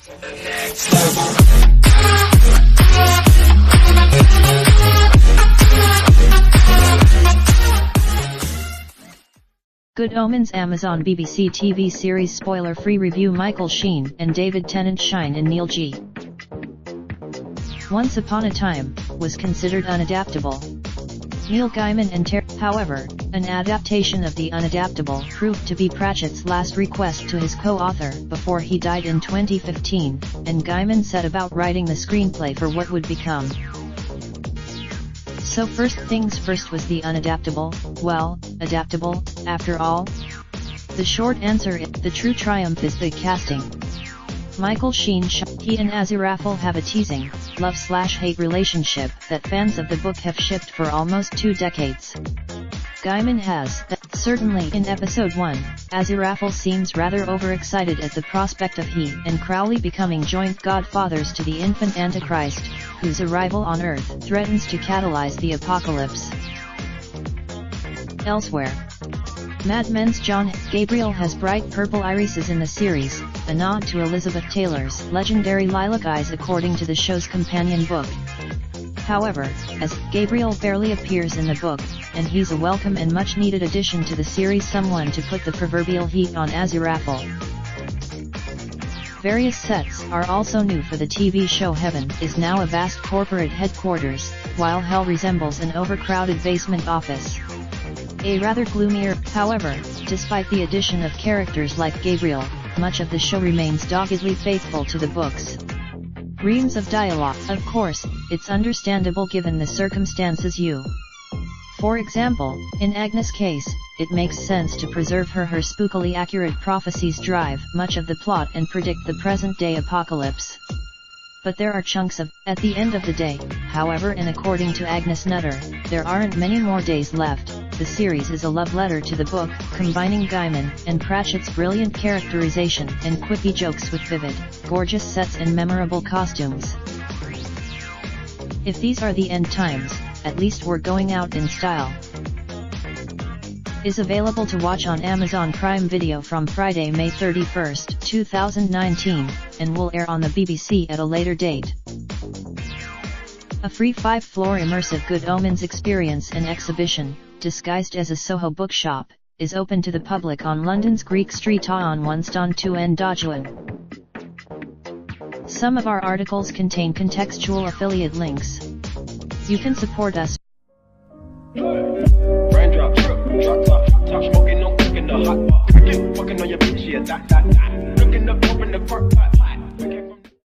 Good Omens Amazon BBC TV series spoiler-free review. Michael Sheen and David Tennant shine in Neil G. Once Upon a Time was considered unadaptable. Neil Gaiman and however, an adaptation of The Unadaptable proved to be Pratchett's last request to his co-author before he died in 2015, and Gaiman set about writing the screenplay for what would become. So first things first, was The Unadaptable, well, adaptable, after all? The short answer is, the true triumph is the casting. Michael Sheen, he and Aziraphale have a teasing, love-slash-hate relationship that fans of the book have shipped for almost 2 decades. Gaiman has, certainly in episode 1, Aziraphale seems rather overexcited at the prospect of he and Crowley becoming joint godfathers to the infant Antichrist, whose arrival on Earth threatens to catalyze the apocalypse. Elsewhere, Mad Men's John Gabriel has bright purple irises in the series, a nod to Elizabeth Taylor's legendary lilac eyes according to the show's companion book. However, as Gabriel barely appears in the book, and he's a welcome and much-needed addition to the series, someone to put the proverbial heat on Aziraphale. Various sets are also new for the TV show. Heaven is now a vast corporate headquarters, while Hell resembles an overcrowded basement office. A rather gloomier, however, despite the addition of characters like Gabriel, much of the show remains doggedly faithful to the books. Reams of dialogue. Of course, it's understandable given the circumstances. For example, in Agnes' case, it makes sense to preserve her spookily accurate prophecies drive much of the plot and predict the present-day apocalypse. But there are chunks of, at the end of the day, however, and according to Agnes Nutter, there aren't many more days left. The series is a love letter to the book, combining Gaiman and Pratchett's brilliant characterization and quippy jokes with vivid, gorgeous sets and memorable costumes. If these are the end times, at least we're going out in style. Is available to watch on Amazon Prime Video from Friday, May 31, 2019, and will air on the BBC at a later date. A free 5-floor immersive Good Omens experience and exhibition, disguised as a Soho bookshop, is open to the public on London's Greek Street on Winston 2 and Dodgeland. Some of our articles contain contextual affiliate links. You can support us. Raindrop, drop top, smoking, no cooking the hot pot. Fucking on your bitch, yeah, that. Looking up, open the park.